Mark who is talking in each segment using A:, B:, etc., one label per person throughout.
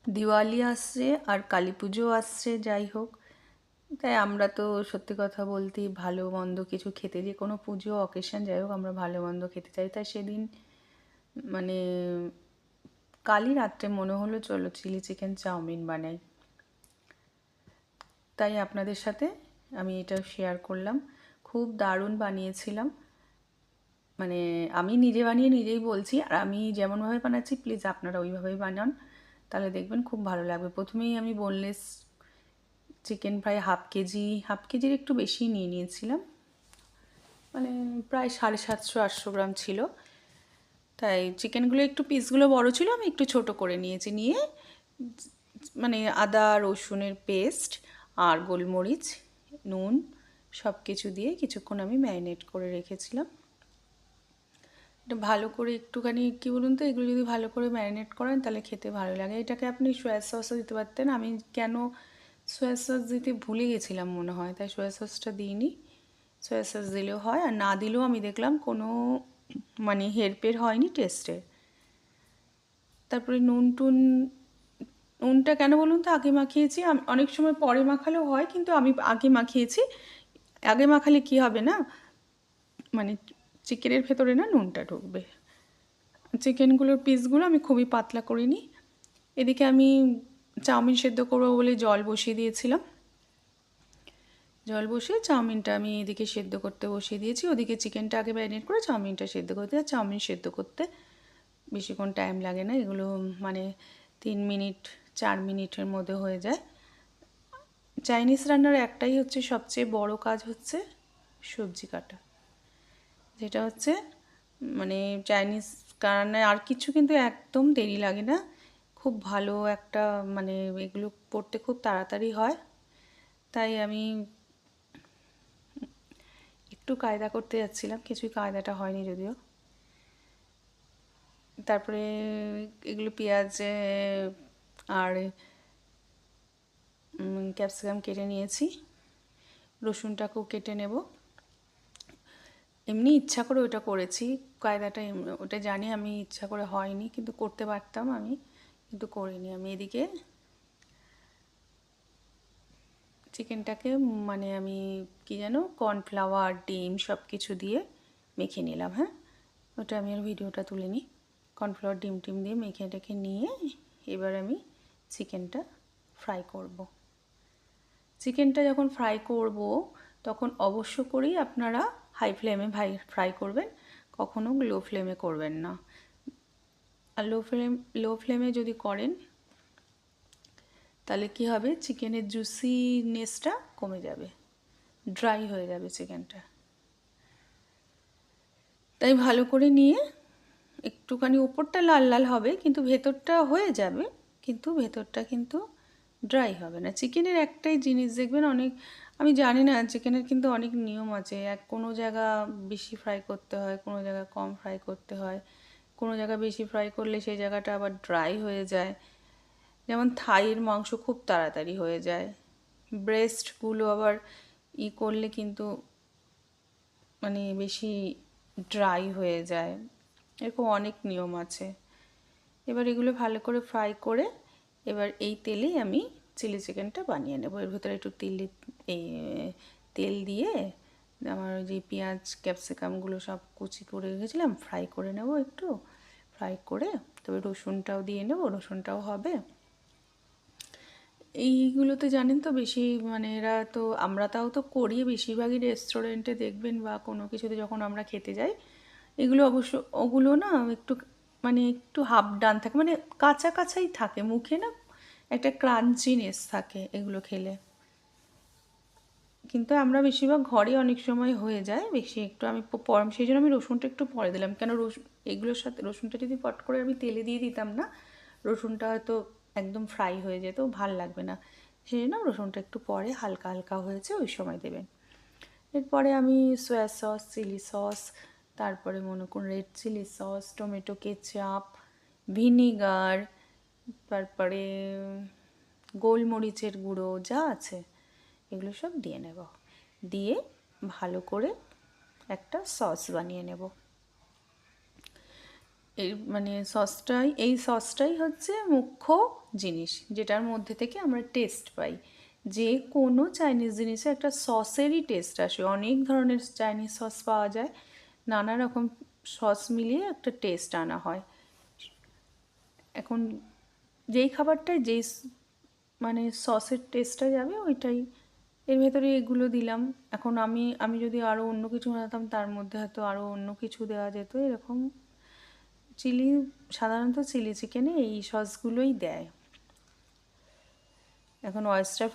A: দিওয়ালি আসছে আর কালী পুজো আসছে, যাই হোক, তাই আমরা তো সত্যি কথা বলতে ভালো মন্দ কিছু খেতে, যে কোনো পুজো অকেশন যাই হোক আমরা ভালো মন্দ খেতে চাই। তাই সেদিন মানে কালই রাত্রে মনে হলো চলো চিলি চিকেন চাউমিন বানাই। তাই আপনাদের সাথে আমি এটা শেয়ার করলাম। খুব দারুণ বানিয়েছিলাম, মানে আমি নিজে বানিয়ে নিজেই বলছি, আর আমি যেমনভাবে বানাচ্ছি প্লিজ আপনারা ওইভাবেই বানান, তাহলে দেখবেন খুব ভালো লাগবে। প্রথমেই আমি বোনলেস চিকেন প্রায় হাফ কেজির একটু বেশি নিয়ে নিয়েছিলাম, মানে প্রায় 750-800 গ্রাম ছিল। তাই চিকেনগুলো একটু পিসগুলো বড় ছিল, আমি একটু ছোট করে নিয়েছি। নিয়ে মানে আদা রসুনের পেস্ট আর গোলমরিচ, নুন সব কিছু দিয়ে কিছুক্ষণ আমি ম্যারিনেট করে রেখেছিলাম। এটা ভালো করে একটুখানি কী বলুন তো, এগুলো যদি ভালো করে ম্যারিনেট করেন তাহলে খেতে ভালো লাগে। এটাকে আপনি সয়া সসও দিতে পারতেন, আমি কেন সয়া সস দিতে ভুলে গেছিলাম মনে হয়, তাই সয়া সসটা দিইনি। সয়া সস দিলেও হয়, আর না দিলেও আমি দেখলাম কোনো মানে হেরফের হয়নি টেস্টের। তারপরে নুনটা কেন বলুন তো আগে মাখিয়েছি, অনেক সময় পরে মাখালেও হয়, কিন্তু আমি আগে মাখিয়েছি। আগে মাখালে কি হবে না, মানে চিকেনের ভেতরে না নুনটা ঢুকবে। চিকেনগুলোর পিসগুলো আমি খুবই পাতলা করে নিই। এদিকে আমি চাউমিন সেদ্ধ করবো বলে জল বসিয়ে দিয়েছিলাম। জল বসিয়ে চাউমিনটা আমি এদিকে সেদ্ধ করতে বসিয়ে দিয়েছি, ওদিকে চিকেনটা আগে ম্যারিনেট করে চাউমিনটা সেদ্ধ করতে। আর চাউমিন সেদ্ধ করতে বেশিক্ষণ টাইম লাগে না, এগুলো মানে 3 মিনিট 4 মিনিটের মধ্যে হয়ে যায়। চাইনিজ রান্নার একটাই হচ্ছে সবচেয়ে বড় কাজ হচ্ছে সবজি কাটা, যেটা হচ্ছে মানে চাইনিজ রান্নায় আর কিছু কিন্তু একদম দেরি লাগে না, খুব ভালো একটা মানে এগুলো করতে খুব তাড়াতাড়ি হয়। তাই আমি একটু কায়দা করতে যাচ্ছিলাম, কিছুই কায়দাটা হয়নি যদিও। তারপরে এগুলো পেঁয়াজ আর ক্যাপসিকাম কেটে নিয়েছি, রসুনটাকেও কেটে নেব। এমনি ইচ্ছা করে ওটা করেছি, কায়দাটা ওটা জানি আমি ইচ্ছা করে হয়নি, কিন্তু করতে পারতাম আমি, কিন্তু করিনি। আমি এদিকে চিকেনটাকে মানে আমি কি যেন কর্নফ্লাওয়ার ডিম সব কিছু দিয়ে মেখে নিলাম। হ্যাঁ, ওটা আমি আর ভিডিওটা তুলে নিই। কর্নফ্লাওয়ার ডিম দিয়ে মেখে টেখে নিয়ে এবার আমি চিকেনটা ফ্রাই করব। চিকেনটা যখন ফ্রাই করব তখন অবশ্য করেই আপনারা হাই ফ্লেমে ফ্রাই করবেন, কখনো লো ফ্লেমে করবেন না। আর লো ফ্লেমে যদি করেন তাহলে কি হবে, চিকেনের জুসিনেসটা কমে যাবে, ড্রাই হয়ে যাবে চিকেনটা। তাই ভালো করে নিয়ে একটুখানি ওপরটা লাল লাল হবে, কিন্তু ভেতরটা হয়ে যাবে, কিন্তু ভেতরটা কিন্তু ড্রাই হবে না। চিকেনের একটাই জিনিস দেখবেন, অনেক আমি জানি না, চিকেনের কিন্তু অনেক নিয়ম আছে। কোনো জায়গা বেশি ফ্রাই করতে হয়, কোনো জায়গা কম ফ্রাই করতে হয়, কোনো জায়গা বেশি ফ্রাই করলে সেই জায়গাটা আবার ড্রাই হয়ে যায়। যেমন থাইয়ের মাংস খুব তাড়াতাড়ি হয়ে যায়, ব্রেস্টগুলো আবার করলে কিন্তু মানে বেশি ড্রাই হয়ে যায়, এরকম অনেক নিয়ম আছে। এবার এগুলো ভালো করে ফ্রাই করে এবার এই তেলেই আমি চিলি চিকেনটা বানিয়ে নেব। এর ভেতরে একটু তেল দিয়ে আমার যে পেঁয়াজ ক্যাপসিকামগুলো সব কুচি করে রেখেছিলাম ফ্রাই করে নেব, একটু ফ্রাই করে তবে রসুনটাও দিয়ে নেব, রসুনটাও হবে। এইগুলোতে জানেন তো বেশি মানে আমরা তাও তো করি, বেশিরভাগই রেস্টুরেন্টে দেখবেন বা কোনো কিছুতে যখন আমরা খেতে যাই, এগুলো অবশ্য ওগুলো না একটু মানে একটু হাফ ডান থাকে, মানে কাঁচা কাঁচাই থাকে, মুখে না একটা ক্রাঞ্চিনেস থাকে এগুলো খেলে। কিন্তু আমরা বেশিরভাগ ঘরে অনেক সময় হয়ে যায় বেশি একটু, আমি সেই জন্য আমি রসুনটা একটু পরে দিলাম, কেন এগুলোর সাথে রসুনটা যদি পট করে আমি তেলে দিয়ে দিতাম না, রসুনটা হয়তো একদম ফ্রাই হয়ে যেত, ভাল লাগবে না। সেই জন্য রসুনটা একটু পরে হালকা হালকা হয়েছে ওই সময় দেবেন। এরপরে আমি সয়া সস, চিলি সস, তারপরে মনে করুন red chilli sauce, tomato ketchup, vinegar, তারপরে গোলমরিচের গুঁড়ো যা আছে এগুলো সব দিয়ে নেব, দিয়ে ভালো করে একটা সস বানিয়ে নেব। এই মানে এই সসটাই হচ্ছে মুখ্য জিনিস, যেটার মধ্যে থেকে আমরা টেস্ট পাই। যে কোনো চাইনিজ জিনিসে একটা সসেরই টেস্ট আসে। অনেক ধরনের চাইনিজ সস পাওয়া যায়, নানা রকম সস মিলিয়ে একটা টেস্ট আনা হয়। এখন যেই খাবারটায় মানে সসের টেস্টটা যাবে ওইটাই, এর ভেতরে এগুলো দিলাম। এখন আমি যদি আরও অন্য কিছু বানাতাম তার মধ্যে হয়তো আরও অন্য কিছু দেওয়া যেত। এরকম চিলি, সাধারণত চিলি চিকেনে এই সসগুলোই দেয়। এখন oyster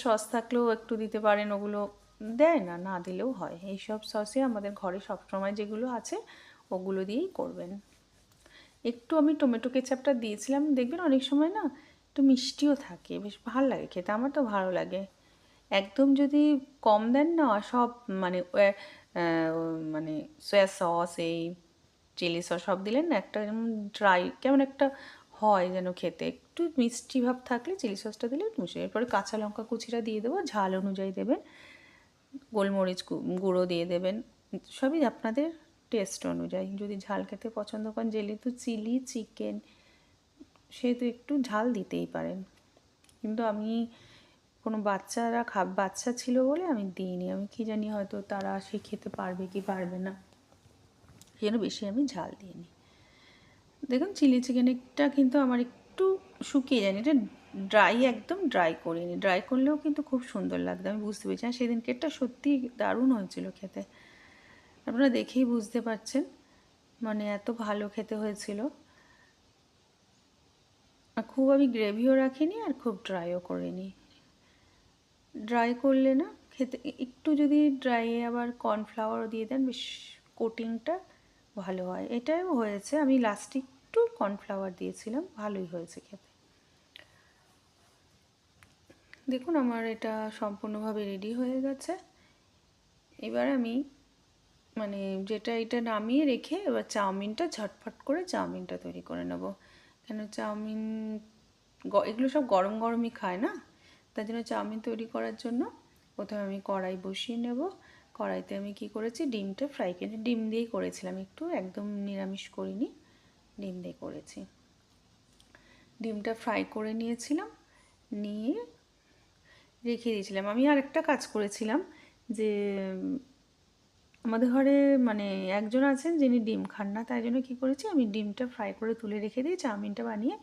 A: সস থাকলেও একটু দিতে পারেন, ওগুলো দেয় না, না দিলেও হয়। এইসব সসই আমাদের ঘরে সবসময় যেগুলো আছে ওগুলো দিয়েই করবেন। একটু আমি টমেটো কেচাপটা দিয়েছিলাম, দেখবেন অনেক সময় না একটু মিষ্টিও থাকে, বেশ ভালো লাগে খেতে, আমার তো ভালো লাগে। একদম যদি কম দেন না সব, মানে মানে সয়া সস, এই চিলি সস সব দিলেন না, একটা যেমন ড্রাই কেমন একটা হয় যেন খেতে। একটু মিষ্টি ভাব থাকলে চিলি সসটা দিলে একটু মিষ্টি, এরপরে কাঁচা লঙ্কা কুচিটা দিয়ে দেবো, ঝাল অনুযায়ী দেবেন, গোলমরিচ গুঁড়ো দিয়ে দেবেন, সবই আপনাদের টেস্ট অনুযায়ী। যদি ঝাল খেতে পছন্দ করেন, যেহেতু চিলি চিকেন সেহেতু একটু ঝাল দিতেই পারেন। কিন্তু আমি কোনো বাচ্চা ছিল বলে আমি দিইনি, আমি কি জানি হয়তো তারা সে খেতে পারবে কি পারবে না, সেই জন্য বেশি আমি ঝাল দিইনি। দেখুন চিলি চিকেনটা কিন্তু আমার একটু শুকিয়ে যায়নি, এটা একদম ড্রাই করিনি। ড্রাই করলেও কিন্তু খুব সুন্দর লাগতো, আমি বুঝতে পেরেছি। আর সেদিনকেরটা সত্যি দারুণ হয়েছিল খেতে, আপনারা দেখেই বুঝতে পারছেন, মানে এত ভালো খেতে হয়েছিল। আর খুব আমি গ্রেভিও রাখিনি আর খুব ড্রাইও করিনি। ড্রাই করলে না খেতে, একটু যদি ড্রাইয়ে আবার কর্নফ্লাওয়ারও দিয়ে দেন, বেশ কোটিংটা ভালো হয়। এটাও হয়েছে, আমি লাস্টে একটু কর্নফ্লাওয়ার দিয়েছিলাম, ভালোই হয়েছে খেতে। দেখুন আমার এটা সম্পূর্ণভাবে রেডি হয়ে গেছে। এবার আমি মানে এটা নামিয়ে রেখে এবার চাউমিনটা ঝটফট করে চাউমিনটা তৈরি করে নেব। কেন চাউমিন এগুলো সব গরম গরমই খায় না, তার জন্য চাউমিন তৈরি করার জন্য প্রথমে আমি কড়াই বসিয়ে নেব। কড়াইতে আমি কি করেছি, ডিমটা ফ্রাই করে, ডিম দিয়েই করেছিলাম, একটু একদম নিরামিষ করিনি, ডিম দিয়ে করেছি। ডিমটা ফ্রাই করে নিয়েছিলাম, নিয়ে রেখে দিয়েছিলাম। আমি আর একটা কাজ করেছিলাম, যে আমাদের ঘরে মানে একজন আছেন যিনি ডিম খান না, তাই জন্য কী করেছি, আমি ডিমটা ফ্রাই করে তুলে রেখে দিয়ে চাউমিনটা বানিয়ে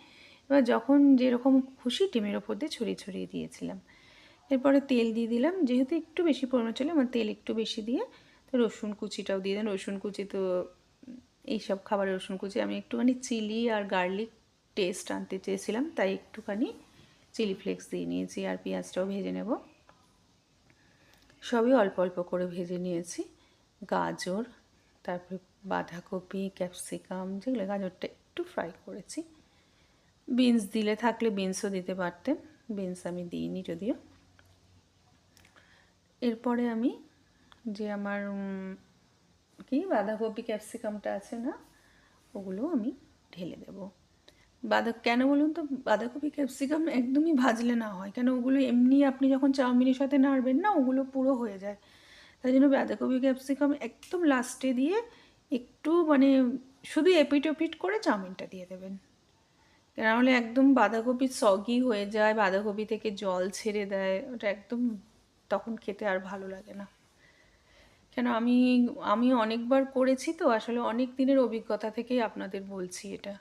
A: এবার যখন যেরকম খুশি ডিমের ওপর দিয়ে ছড়িয়ে ছড়িয়ে দিয়েছিলাম। এরপরে তেল দিয়ে দিলাম, যেহেতু একটু বেশি পরিমাণ ছিল আমার তেল একটু বেশি দিয়ে, তো রসুন কুচিটাও দিয়ে দেন। রসুন কুচি তো এইসব খাবারে রসুন কুচি, আমি একটুখানি চিলি আর গার্লিক টেস্ট আনতে চেয়েছিলাম, তাই একটুখানি চিলি ফ্লেক্স দিয়ে নিয়েছি। আর পেঁয়াজটাও ভেজে নেব, সবই অল্প অল্প করে ভেজে নিয়েছি। গাজর, তারপরে বাঁধাকপি, ক্যাপসিকাম, যেগুলো গাজরটা একটু ফ্রাই করেছি। বিনস দিলে থাকলে বিনসও দিতে পারতেন, বিনস আমি দিইনি যদিও। এরপরে আমি যে আমার কি বাঁধাকপি ক্যাপসিকামটা আছে না, ওগুলো আমি ঢেলে দেবো। কেন বলুন তো, বাঁধাকপি ক্যাপসিকাম একদমই ভাজলে না হয়, কেন ওগুলো এমনি আপনি যখন চাউমিনের সাথে নাড়বেন না ওগুলো পুরো হয়ে যায়। তাই জন্য বাঁধাকপি ক্যাপসিকাম একদম লাস্টে দিয়ে একটু মানে শুধু এপিট ওপিট করে চাউমিনটা দিয়ে দেবেন, নাহলে একদম বাঁধাকপি সগি হয়ে যায়, বাঁধাকপি থেকে জল ছেড়ে দেয়, ওটা একদম তখন খেতে আর ভালো লাগে না। কেন আমি অনেকবার করেছি তো, আসলে অনেক দিনের অভিজ্ঞতা থেকেই আপনাদের বলছি এটা,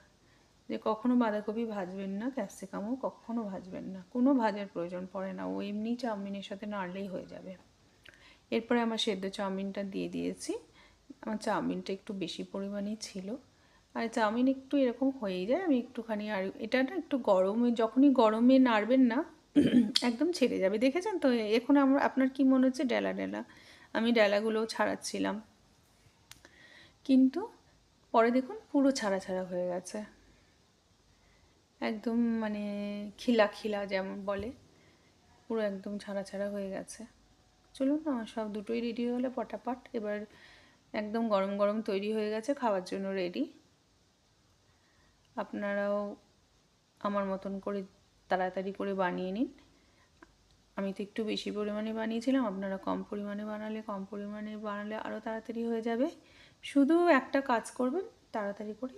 A: যে কখনো বাঁধাকপি ভাজবেন না, ক্যাপসিকামও কখনো ভাজবেন না, কোনো ভাজার প্রয়োজন পড়ে না, ও এমনি চাউমিনের সাথে নাড়লেই হয়ে যাবে। এরপরে আমার সেদ্ধ চাউমিনটা দিয়ে দিয়েছি। আমার চাউমিনটা একটু বেশি পরিমাণেই ছিল, আর চাউমিন একটু এরকম হয়েই যায়, আমি একটুখানি, আর এটা না একটু গরমে, যখনই গরমে নাড়বেন না একদম ছেড়ে যাবে, দেখেছেন তো। এখন আপনার কি মনে হচ্ছে ডেলা ডেলা, আমি ডেলাগুলোও ছাড়াচ্ছিলাম, কিন্তু পরে দেখুন পুরো ছাড়া ছাড়া হয়ে গেছে, একদম মানে খিলা খিলা যেমন বলে, পুরো একদম ছাড়া ছাড়া হয়ে গেছে। চলুন আমার সব দুটোই রেডি হয়ে গেলে পটাপট, এবার একদম গরম গরম তৈরি হয়ে গেছে, খাওয়ার জন্য রেডি। আপনারাও আমার মতন করে তাড়াতাড়ি করে বানিয়ে নিন। আমি তো একটু বেশি পরিমাণে বানিয়েছিলাম, আপনারা কম পরিমাণে বানালে আরও তাড়াতাড়ি হয়ে যাবে। শুধু একটা কাজ করবেন, তাড়াতাড়ি করে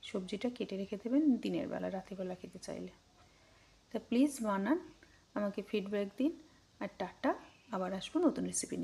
A: সবজিটা কেটে রেখে দেবেন দিনের বেলা, রাতেরবেলা খেতে চাইলে। তা প্লিজ বানান, আমাকে ফিডব্যাক দিন। আর টাটা, আবার আসবো নতুন রেসিপি নিয়ে।